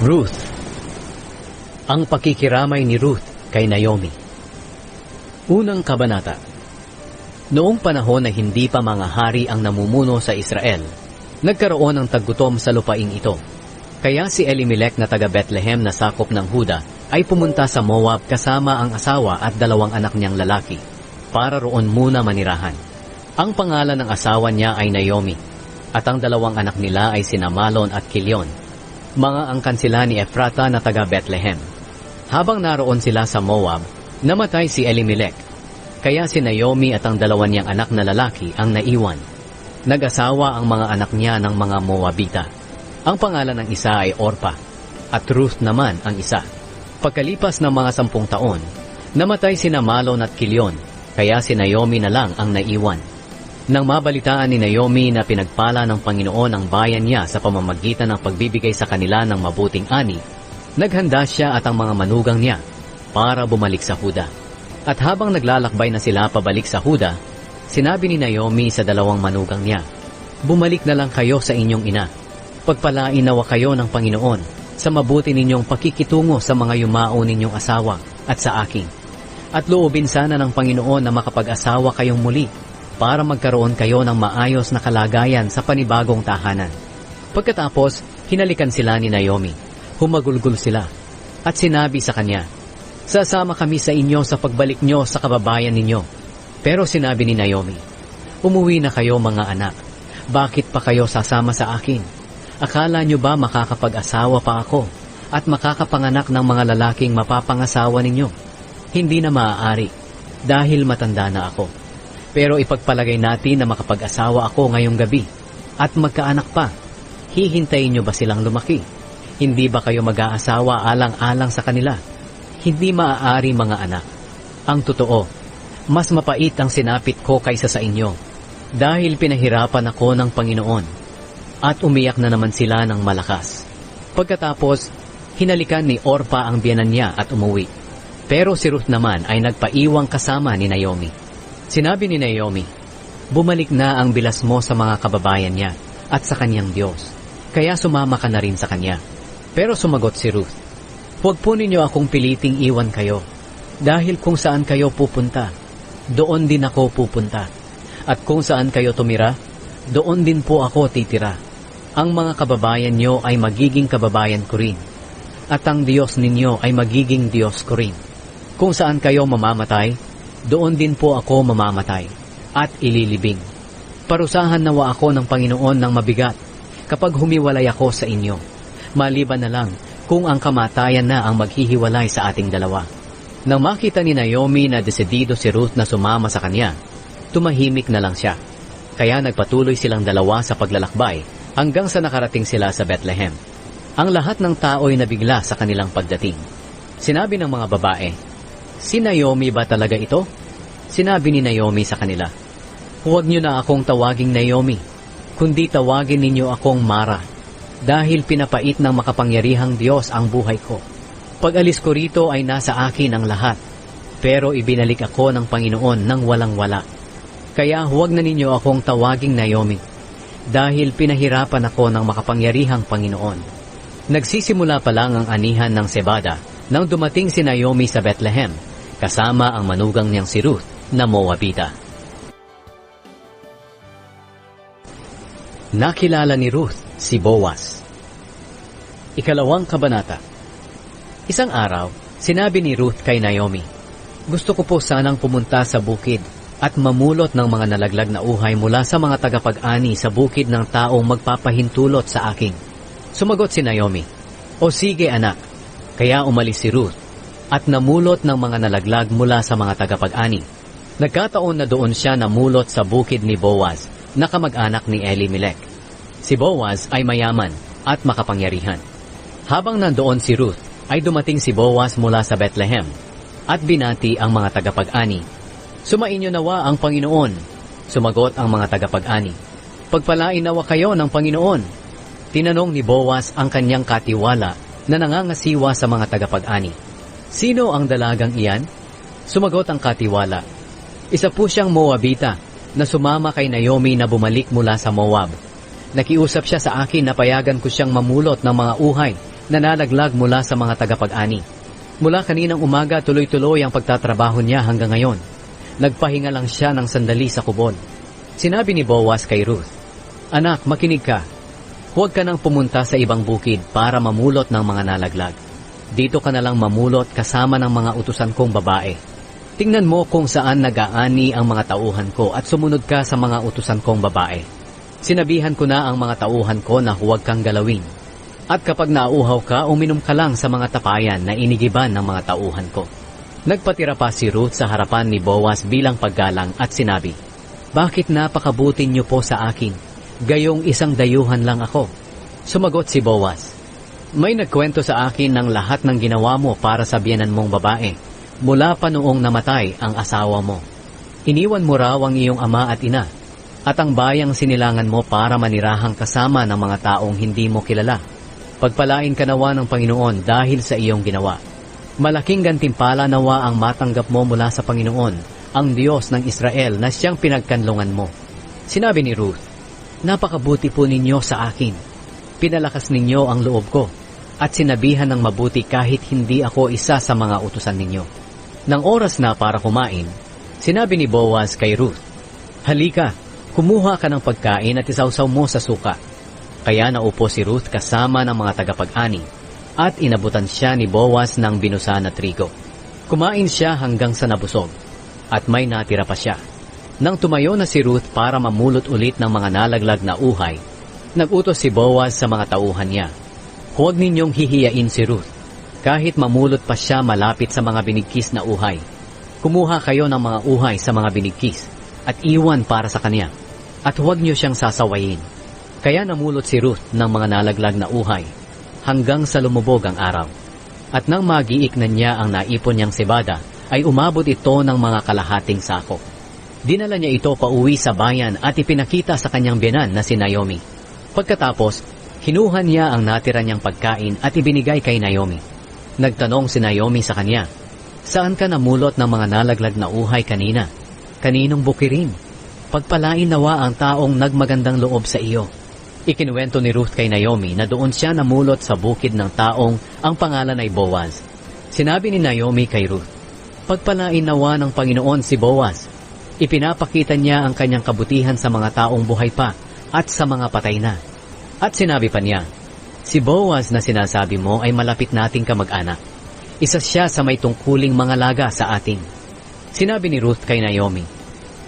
Ruth. Ang pakikiramay ni Ruth kay Naomi. Unang kabanata. Noong panahon na hindi pa mga hari ang namumuno sa Israel, nagkaroon ng taggutom sa lupaing ito. Kaya si Elimelech na taga Bethlehem na sakop ng Huda ay pumunta sa Moab kasama ang asawa at 2 anak niyang lalaki para roon muna manirahan. Ang pangalan ng asawa niya ay Naomi at ang 2 anak nila ay sina Malon at Kilion. Mga angkan sila ni Ephrata na taga Bethlehem. Habang naroon sila sa Moab, namatay si Elimelech. Kaya si Naomi at ang 2 niyang anak na lalaki ang naiwan. Nag-asawa ang mga anak niya ng mga Moabita. Ang pangalan ng isa ay Orpa, at Ruth naman ang isa. Pagkalipas ng mga 10 taon, namatay sina Malon at Kilion, kaya si Naomi na lang ang naiwan. Nang mabalitaan ni Naomi na pinagpala ng Panginoon ang bayan niya sa pamamagitan ng pagbibigay sa kanila ng mabuting ani, naghanda siya at ang mga manugang niya para bumalik sa Huda. At habang naglalakbay na sila pabalik sa Huda, sinabi ni Naomi sa 2 manugang niya, "Bumalik na lang kayo sa inyong ina. Pagpalain nawa kayo ng Panginoon sa mabuti ninyong pakikitungo sa mga yumao ninyong asawa at sa akin. At loobin sana ng Panginoon na makapag-asawa kayong muli para magkaroon kayo ng maayos na kalagayan sa panibagong tahanan." Pagkatapos, hinalikan sila ni Naomi. Humagulgol sila at sinabi sa kanya, "Sasama kami sa inyo sa pagbalik nyo sa kababayan ninyo." Pero sinabi ni Naomi, "Umuwi na kayo mga anak. Bakit pa kayo sasama sa akin? Akala nyo ba makakapag-asawa pa ako at makakapanganak ng mga lalaking mapapangasawa ninyo? Hindi na maaari dahil matanda na ako. Pero ipagpalagay natin na makapag-asawa ako ngayong gabi at magkaanak pa. Hihintayin nyo ba silang lumaki? Hindi ba kayo mag-aasawa alang-alang sa kanila? Hindi maaari mga anak. Ang totoo, mas mapait ang sinapit ko kaysa sa inyo dahil pinahirapan ako ng Panginoon." At umiyak na naman sila ng malakas. Pagkatapos, hinalikan ni Orpa ang biyanan niya at umuwi. Pero si Ruth naman ay nagpaiwang kasama ni Naomi. Sinabi ni Naomi, "Bumalik na ang bilas mo sa mga kababayan niya at sa kanyang Diyos. Kaya sumama ka na rin sa kanya." Pero sumagot si Ruth, "Huwag po ninyo akong piliting iwan kayo. Dahil kung saan kayo pupunta, doon din ako pupunta. At kung saan kayo tumira, doon din po ako titira. Ang mga kababayan nyo ay magiging kababayan ko rin. At ang Diyos ninyo ay magiging Diyos ko rin. Kung saan kayo mamamatay, doon din po ako mamamatay at ililibing. Parusahan nawa ako ng Panginoon ng mabigat kapag humiwalay ako sa inyo. Maliban na lang kung ang kamatayan na ang maghihiwalay sa ating dalawa." Nang makita ni Naomi na desidido si Ruth na sumama sa kanya, tumahimik na lang siya. Kaya nagpatuloy silang 2 sa paglalakbay hanggang sa nakarating sila sa Bethlehem. Ang lahat ng tao'y nabigla sa kanilang pagdating. Sinabi ng mga babae, "Si Naomi ba talaga ito?" Sinabi ni Naomi sa kanila, "Huwag niyo na akong tawaging Naomi, kundi tawagin ninyo akong Mara, dahil pinapait ng makapangyarihang Diyos ang buhay ko. Pag-alis ko rito ay nasa akin ang lahat, pero ibinalik ako ng Panginoon ng walang-wala. Kaya huwag na ninyo akong tawaging Naomi, dahil pinahirapan ako ng makapangyarihang Panginoon." Nagsisimula pa lang ang anihan ng Sebada nang dumating si Naomi sa Bethlehem, kasama ang manugang niyang si Ruth na Moabita. Nakilala ni Ruth si Boaz. 2 kabanata. Isang araw, sinabi ni Ruth kay Naomi, "Gusto ko po sanang pumunta sa bukid at mamulot ng mga nalaglag na uhay mula sa mga tagapag-ani sa bukid ng taong magpapahintulot sa akin." Sumagot si Naomi, "O sige anak." Kaya umalis si Ruth at namulot ng mga nalaglag mula sa mga tagapag-ani. Nagkataon na doon siya namulot sa bukid ni Boaz, na kamag-anak ni Elimelech. Si Boaz ay mayaman at makapangyarihan. Habang nandoon si Ruth, ay dumating si Boaz mula sa Bethlehem at binati ang mga tagapag-ani. "Sumainyo nawa ang Panginoon." Sumagot ang mga tagapag-ani, "Pagpalain nawa kayo ng Panginoon." Tinanong ni Boaz ang kanyang katiwala na nangangasiwa sa mga tagapag-ani, "Sino ang dalagang iyan?" Sumagot ang katiwala, "Isa po siyang Moabita na sumama kay Naomi na bumalik mula sa Moab. Nakiusap siya sa akin na payagan ko siyang mamulot ng mga uhay nanalaglag mula sa mga tagapag-ani. Mula kaninang umaga tuloy-tuloy ang pagtatrabaho niya hanggang ngayon. Nagpahinga lang siya ng sandali sa kubol. Sinabi ni Boaz kay Ruth, "Anak, makinig ka. Huwag ka nang pumunta sa ibang bukid para mamulot ng mga nalaglag. Dito ka na lang mamulot kasama ng mga utusan kong babae. Tingnan mo kung saan nag-aani ang mga tauhan ko at sumunod ka sa mga utusan kong babae. Sinabihan ko na ang mga tauhan ko na huwag kang galawin. At kapag nauuhaw ka, uminom ka lang sa mga tapayan na inigiban ng mga tauhan ko." Nagpatira pa si Ruth sa harapan ni Boaz bilang paggalang at sinabi, "Bakit napakabuti niyo po sa akin? Gayong isang dayuhan lang ako." Sumagot si Boaz, "May nagkwento sa akin ng lahat ng ginawa mo para sa biyenan mong babae, mula pa noong namatay ang asawa mo. Iniwan mo raw ang iyong ama at ina, at ang bayang sinilangan mo para manirahang kasama ng mga taong hindi mo kilala. Pagpalain ka nawa ng Panginoon dahil sa iyong ginawa. Malaking gantimpala nawa ang matanggap mo mula sa Panginoon, ang Diyos ng Israel na siyang pinagkanlungan mo." Sinabi ni Ruth, "Napakabuti po ninyo sa akin. Pinalakas ninyo ang loob ko, at sinabihan ng mabuti kahit hindi ako isa sa mga utusan ninyo." Nang oras na para kumain, sinabi ni Boaz kay Ruth, "Halika, kumuha ka ng pagkain at isawsaw mo sa suka." Kaya naupo si Ruth kasama ng mga tagapag-ani, at inabutan siya ni Boaz ng binusa na trigo. Kumain siya hanggang sa nabusog, at may natira pa siya. Nang tumayo na si Ruth para mamulot ulit ng mga nalaglag na uhay, nag-utos si Boaz sa mga tauhan niya, "Huwag ninyong hihiyain si Ruth. Kahit mamulot pa siya malapit sa mga binigkis na uhay. Kumuha kayo ng mga uhay sa mga binigkis, at iwan para sa kanya, at huwag niyo siyang sasawayin." Kaya namulot si Ruth ng mga nalaglag na uhay, hanggang sa lumubog ang araw. At nang magiik na niya ang naipon niyang sebada, ay umabot ito ng mga kalahating sako. Dinala niya ito pauwi sa bayan at ipinakita sa kanyang biyenan na si Naomi. Pagkatapos, kinuha niya ang natira niyang pagkain at ibinigay kay Naomi. Nagtanong si Naomi sa kanya, "Saan ka namulot ng mga nalaglag na uhay kanina? Kaninong bukirin? Pagpalain nawa ang taong nagmagandang loob sa iyo." Ikinuwento ni Ruth kay Naomi na doon siya namulot sa bukid ng taong ang pangalan ay Boaz. Sinabi ni Naomi kay Ruth, "Pagpalain nawa ng Panginoon si Boaz." Ipinapakita niya ang kanyang kabutihan sa mga taong buhay pa at sa mga patay na. At sinabi pa niya, "Si Boaz na sinasabi mo ay malapit nating kamag-anak. Isa siya sa may tungkuling mga laga sa atin." Sinabi ni Ruth kay Naomi,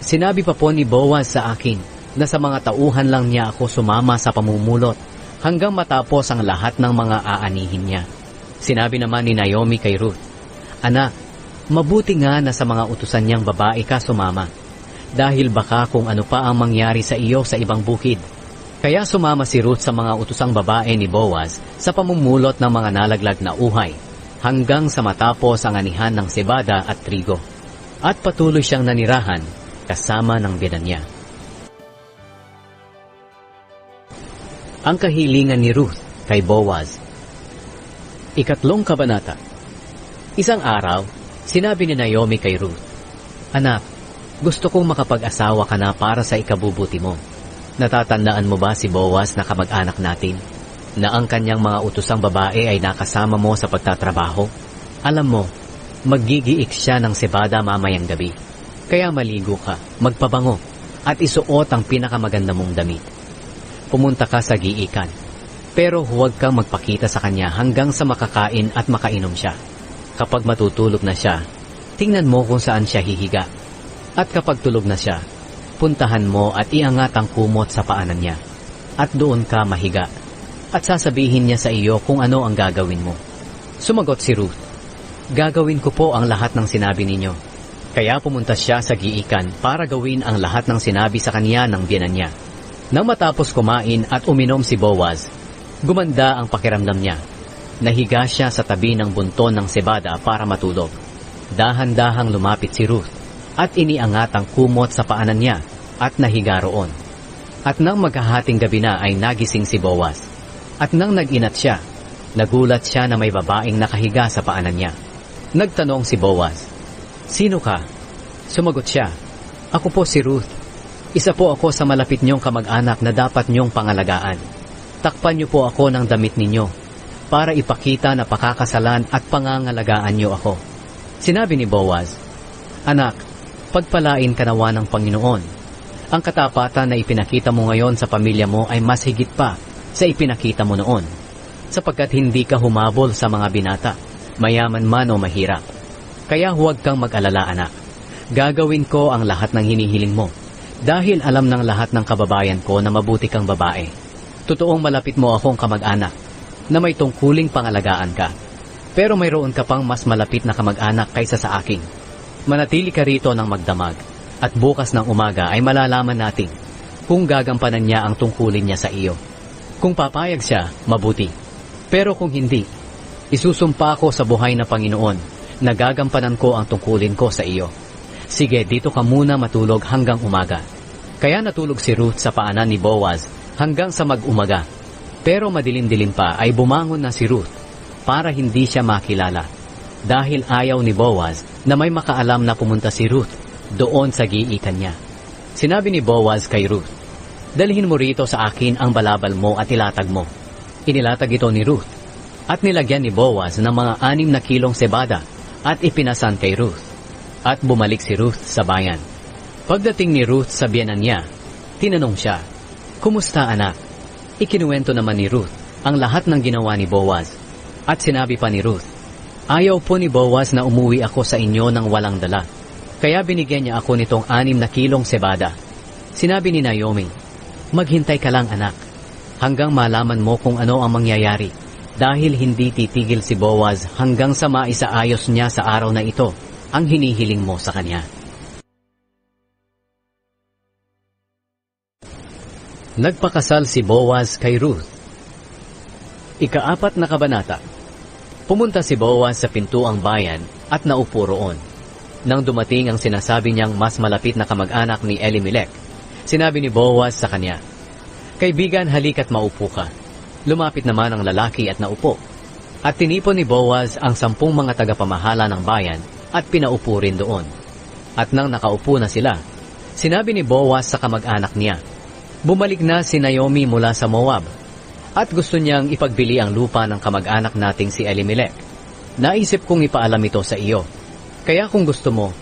"Sinabi pa po ni Boaz sa akin na sa mga tauhan lang niya ako sumama sa pamumulot hanggang matapos ang lahat ng mga aanihin niya." Sinabi naman ni Naomi kay Ruth, "Anak, mabuti nga na sa mga utusan niyang babae ka sumama, dahil baka kung ano pa ang mangyari sa iyo sa ibang bukid." Kaya sumama si Ruth sa mga utusang babae ni Boaz sa pamumulot ng mga nalaglag na uhay, hanggang sa matapos ang anihan ng sebada at trigo. At patuloy siyang nanirahan kasama ng biyenan niya. Ang kahilingan ni Ruth kay Boaz. Ikatlong kabanata. Isang araw, sinabi ni Naomi kay Ruth, "Anak, gusto kong makapag-asawa ka na para sa ikabubuti mo. Natatandaan mo ba si Boaz na kamag-anak natin, na ang kanyang mga utosang babae ay nakasama mo sa pagtatrabaho? Alam mo, maggigiik siya ng sebada mamayang gabi. Kaya maligo ka, magpabango, at isuot ang pinakamaganda mong damit. Pumunta ka sa giikan, pero huwag kang magpakita sa kanya hanggang sa makakain at makainom siya. Kapag matutulog na siya, tingnan mo kung saan siya hihiga. At kapag tulog na siya, puntahan mo at iangat ang kumot sa paanan niya. At doon ka mahiga. At sasabihin niya sa iyo kung ano ang gagawin mo." Sumagot si Ruth, "Gagawin ko po ang lahat ng sinabi ninyo." Kaya pumunta siya sa giikan para gawin ang lahat ng sinabi sa kanya ng biyenan niya. Nang matapos kumain at uminom si Boaz, gumanda ang pakiramdam niya. Nahiga siya sa tabi ng bunton ng sebada para matulog. Dahan-dahang lumapit si Ruth at iniangat ang kumot sa paanan niya at nahiga roon. At nang maghahating gabi na ay nagising si Boaz. At nang nag-inat siya, nagulat siya na may babaeng nakahiga sa paanan niya. Nagtanong si Boaz, "Sino ka?" Sumagot siya, "Ako po si Ruth. Isa po ako sa malapit niyong kamag-anak na dapat niyong pangalagaan. Takpan niyo po ako ng damit ninyo para ipakita na pakakasalan at pangangalagaan niyo ako. Sinabi ni Boaz, Anak, pagpalain ka nawa ng Panginoon. Ang katapatan na ipinakita mo ngayon sa pamilya mo ay mas higit pa sa ipinakita mo noon, sapagkat hindi ka humabol sa mga binata, mayaman man o mahirap. Kaya huwag kang mag-alala, anak. Gagawin ko ang lahat ng hinihiling mo, dahil alam ng lahat ng kababayan ko na mabuti kang babae. Totoong malapit mo akong kamag-anak, na may tungkuling pangalagaan ka. Pero mayroon ka pang mas malapit na kamag-anak kaysa sa akin. Manatili ka rito ng magdamag, at bukas ng umaga ay malalaman natin kung gagampanan niya ang tungkulin niya sa iyo. Kung papayag siya, mabuti. Pero kung hindi, isusumpa ko sa buhay na Panginoon na gagampanan ko ang tungkulin ko sa iyo. Sige, dito ka muna matulog hanggang umaga. Kaya natulog si Ruth sa paanan ni Boaz hanggang sa mag-umaga. Pero madilim-dilim pa ay bumangon na si Ruth para hindi siya makilala. Dahil ayaw ni Boaz na may makaalam na pumunta si Ruth doon sa giitan niya. Sinabi ni Boaz kay Ruth, Dalhin mo rito sa akin ang balabal mo at ilatag mo. Inilatag ito ni Ruth at nilagyan ni Boaz ng mga 6 na kilong sebada at ipinasan kay Ruth. At bumalik si Ruth sa bayan. Pagdating ni Ruth sa biyanan niya, tinanong siya, Kumusta anak? Ikinuwento naman ni Ruth ang lahat ng ginawa ni Boaz. At sinabi pa ni Ruth, Ayaw po ni Boaz na umuwi ako sa inyo ng walang dala. Kaya binigyan niya ako nitong 6 na kilong sebada. Sinabi ni Naomi, Maghintay ka lang anak, hanggang malaman mo kung ano ang mangyayari. Dahil hindi titigil si Boaz hanggang sa maisaayos niya sa araw na ito ang hinihiling mo sa kanya. Nagpakasal si Boaz kay Ruth. Ika-4 na kabanata. Pumunta si Boaz sa pintuang bayan at naupo roon. Nang dumating ang sinasabi niyang mas malapit na kamag-anak ni Elimelech, sinabi ni Boaz sa kanya, Kaibigan, halika't maupo ka. Lumapit naman ang lalaki at naupo. At tinipon ni Boaz ang 10 mga tagapamahala ng bayan at pinaupo rin doon. At nang nakaupo na sila, sinabi ni Boaz sa kamag-anak niya, Bumalik na si Naomi mula sa Moab, at gusto niyang ipagbili ang lupa ng kamag-anak nating si Elimelech. Naisip kong ipaalam ito sa iyo. Kaya kung gusto mo,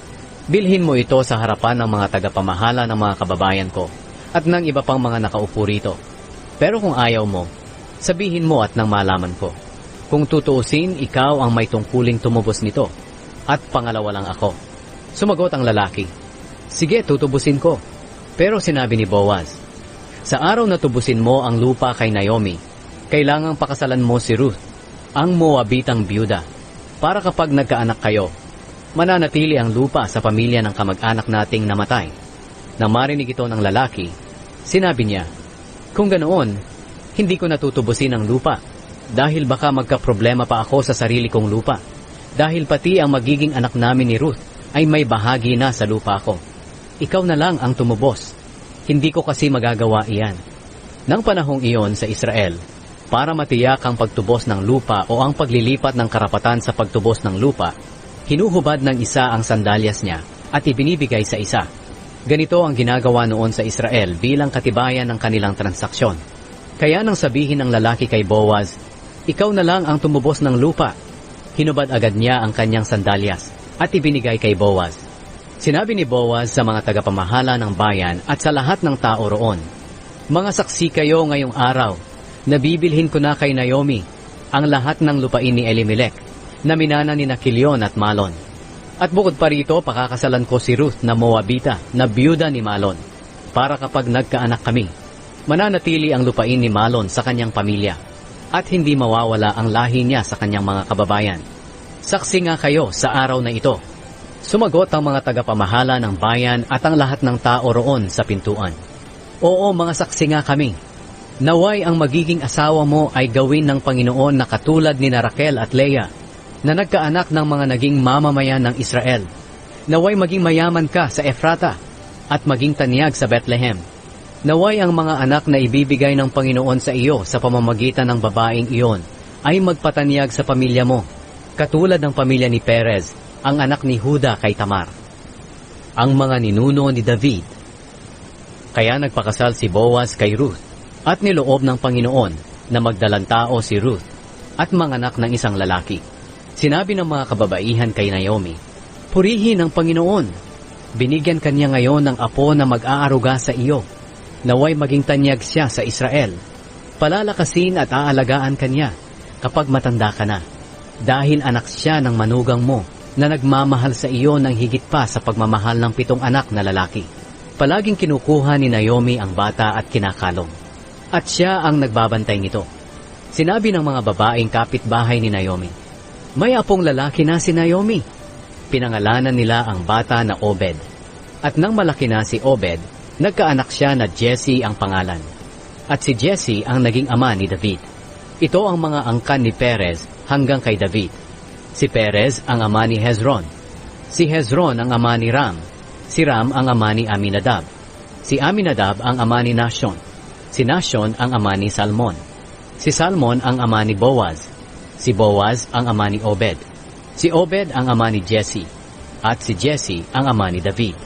bilhin mo ito sa harapan ng mga tagapamahala ng mga kababayan ko at ng iba pang mga nakaupo rito. Pero kung ayaw mo, sabihin mo at nang malaman ko. Kung tutuusin, ikaw ang may tungkuling tumubos nito, at pangalawa lang ako. Sumagot ang lalaki, Sige, tutubusin ko. Pero sinabi ni Boaz, Sa araw na tubusin mo ang lupa kay Naomi, kailangang pakasalan mo si Ruth, ang Moabitang byuda, para kapag nagkaanak kayo, mananatili ang lupa sa pamilya ng kamag-anak nating namatay. Nang marinig ito ng lalaki, sinabi niya, Kung ganoon, hindi ko natutubusin ang lupa, dahil baka magkaproblema pa ako sa sarili kong lupa, dahil pati ang magiging anak namin ni Ruth ay may bahagi na sa lupa ko. Ikaw na lang ang tumubos. Hindi ko kasi magagawa iyan. Nang panahong iyon sa Israel, para matiyak ang pagtubos ng lupa o ang paglilipat ng karapatan sa pagtubos ng lupa, hinuhubad ng isa ang sandalyas niya at ibinibigay sa isa. Ganito ang ginagawa noon sa Israel bilang katibayan ng kanilang transaksyon. Kaya nang sabihin ng lalaki kay Boaz, Ikaw na lang ang tumubos ng lupa, hinubad agad niya ang kanyang sandalyas at ibinigay kay Boaz. Sinabi ni Boaz sa mga tagapamahala ng bayan at sa lahat ng tao roon, Mga saksi kayo ngayong araw, nabibilhin ko na kay Naomi ang lahat ng lupain ni Elimelech, na minana ni Kilyon at Malon. At bukod pa rito, pakakasalan ko si Ruth na Moabita na byuda ni Malon, para kapag nagkaanak kami, mananatili ang lupain ni Malon sa kanyang pamilya, at hindi mawawala ang lahi niya sa kanyang mga kababayan. Saksi nga kayo sa araw na ito. Sumagot ang mga tagapamahala ng bayan at ang lahat ng tao roon sa pintuan. Oo, mga saksi nga kami. Naway ang magiging asawa mo ay gawin ng Panginoon na katulad ni Raquel at Leah, na nagkaanak ng mga naging mamamayan ng Israel. Naway maging mayaman ka sa Ephrata at maging tanyag sa Bethlehem. Naway ang mga anak na ibibigay ng Panginoon sa iyo sa pamamagitan ng babaeng iyon ay magpatanyag sa pamilya mo, katulad ng pamilya ni Perez, ang anak ni Juda kay Tamar. Ang mga ninuno ni David. Kaya nagpakasal si Boaz kay Ruth, at niloob ng Panginoon na magdalang tao si Ruth at manganak ng isang lalaki. Sinabi ng mga kababaihan kay Naomi, "Purihin ang Panginoon. Binigyan kanya ngayon ng apo na mag-aaruga sa iyo. Naway maging tanyag siya sa Israel. Palalakasin at aalagaan kanya kapag matanda ka na. Dahil anak siya ng manugang mo na nagmamahal sa iyo ng higit pa sa pagmamahal ng 7 anak na lalaki." Palaging kinukuha ni Naomi ang bata at kinakalong. At siya ang nagbabantay nito. Sinabi ng mga babaeng kapitbahay ni Naomi, "May apong lalaki na si Naomi." Pinangalanan nila ang bata na Obed. At nang malaki na si Obed, nagkaanak siya na Jesse ang pangalan. At si Jesse ang naging ama ni David. Ito ang mga angkan ni Perez hanggang kay David. Si Perez ang ama ni Hezron. Si Hezron ang ama ni Ram. Si Ram ang ama ni Aminadab. Si Aminadab ang ama ni Nashon. Si Nashon ang ama ni Salmon. Si Salmon ang ama ni Boaz. Si Boaz ang ama ni Obed. Si Obed ang ama ni Jesse. At si Jesse ang ama ni David.